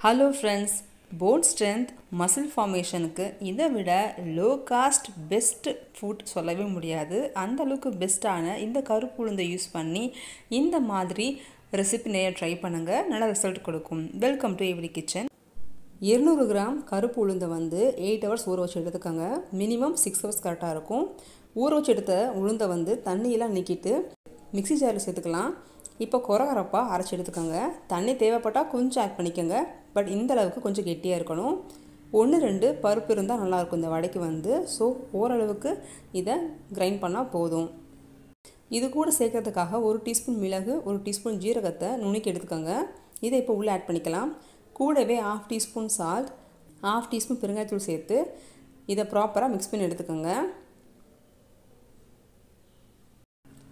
Hello friends, bone strength, muscle formation க்கு இதை விட low cost best food சொல்லவே முடியாது. அந்த அளவுக்கு பெஸ்டான இந்த கருப்பு உளுந்தை யூஸ் பண்ணி இந்த மாதிரி ரெசிபி நிறைய ட்ரை பண்ணுங்க, நல்ல ரிசல்ட் கொடுக்கும். Welcome to AVD Kitchen. 200 gram கருப்பு உளுந்தை 8 hours ஊற வச்சு எடுத்துக்கங்க. மினிமம் 6 hours கரெக்டாக இருக்கும். ஊற வச்சு எடுத்த உளுந்தை தண்ணியெல்லாம் நீக்கிட்டு மிக்ஸி ஜாரில் சேர்த்துக்கலாம். இப்போ கொரகரப்பாக அரைச்சி எடுத்துக்கோங்க. தண்ணி தேவைப்பட்டால் கொஞ்சம் ஆட் பண்ணிக்கோங்க. பட் இந்த அளவுக்கு கொஞ்சம் கெட்டியாக இருக்கணும். 1-2 பருப்பு இருந்தால் நல்லாயிருக்கும் இந்த வடைக்கு ஸோ ஓரளவுக்கு இதை கிரைண்ட் பண்ணால் போதும். இது கூட சேர்க்கறதுக்காக 1 டீஸ்பூன் மிளகு, 1 டீஸ்பூன் ஜீரகத்தை நுணுக்கி எடுத்துக்கோங்க. இதை இப்போ உள்ளே ஆட் பண்ணிக்கலாம். கூடவே 1/2 டீஸ்பூன் சால்ட், 1/2 டீஸ்பூன் பெருங்காயத்தூள் சேர்த்து இதை ப்ராப்பராக மிக்ஸ் பண்ணி எடுத்துக்கோங்க.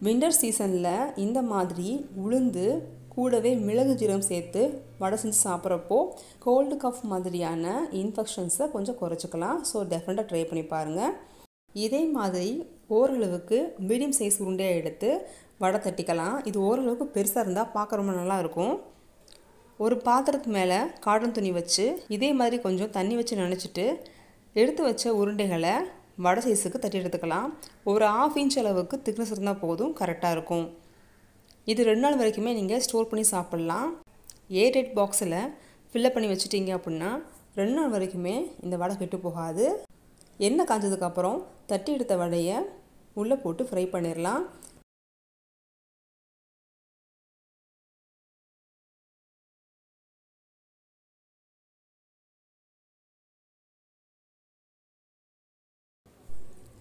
வின்டர் சீசனில் இந்த மாதிரி உளுந்து கூடவே மிளகு ஜீரகம் சேர்த்து வடை செஞ்சு சாப்பிட்றப்போ கோல்டு கஃப் மாதிரியான இன்ஃபெக்ஷன்ஸை கொஞ்சம் குறைச்சிக்கலாம். ஸோ டெஃபினட்டாக ட்ரை பண்ணி பாருங்கள். இதே மாதிரி ஓரளவுக்கு மீடியம் சைஸ் உருண்டையாக எடுத்து வடை தட்டிக்கலாம். இது ஓரளவுக்கு பெருசாக இருந்தால் பார்க்க ரொம்ப நல்லாயிருக்கும். ஒரு பாத்திரத்து மேலே காட்டன் துணி வச்சு இதே மாதிரி கொஞ்சம் தண்ணி வச்சு நனைச்சிட்டு எடுத்து வச்ச உருண்டைகளை வடை சைஸுக்கு தட்டி எடுத்துக்கலாம். ஒரு 1/2 இன்ச் அளவுக்கு திக்னஸ் இருந்தால் போதும், கரெக்டாக இருக்கும். இது 2 நாள் வரைக்குமே நீங்கள் ஸ்டோர் பண்ணி சாப்பிட்லாம். ஏர்டைட் பாக்ஸில் ஃபில்லப் பண்ணி வச்சுட்டீங்க அப்படின்னா 2 நாள் வரைக்குமே இந்த வடை கெட்டு போகாது. எண்ணெய் காஞ்சதுக்கப்புறம் தட்டி எடுத்த வடையை உள்ளே போட்டு ஃப்ரை பண்ணிடலாம்.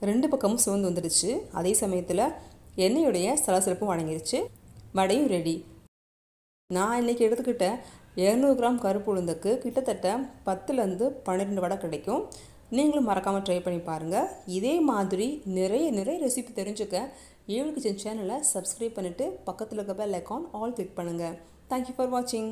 ரெண்டு பக்கமும் சிவந்து வந்துடுச்சு. அதே சமயத்தில் எண்ணெயுடைய சலசலப்பும் அடங்கிருச்சு. வடையும் ரெடி. நான் இன்றைக்கி எடுத்துக்கிட்ட 200 கிராம் கருப்பு உளுந்துக்கு கிட்டத்தட்ட 10லேருந்து 12 வடை கிடைக்கும். நீங்களும் மறக்காமல் ட்ரை பண்ணி பாருங்கள். இதே மாதிரி நிறைய ரெசிபி தெரிஞ்சுக்க AVD Kitchen சேனலை சப்ஸ்கிரைப் பண்ணிவிட்டு பக்கத்தில் இருக்க பெல் ஐக்கான் ஆல் கிளிக் பண்ணுங்கள். தேங்க்யூ ஃபார் வாட்சிங்.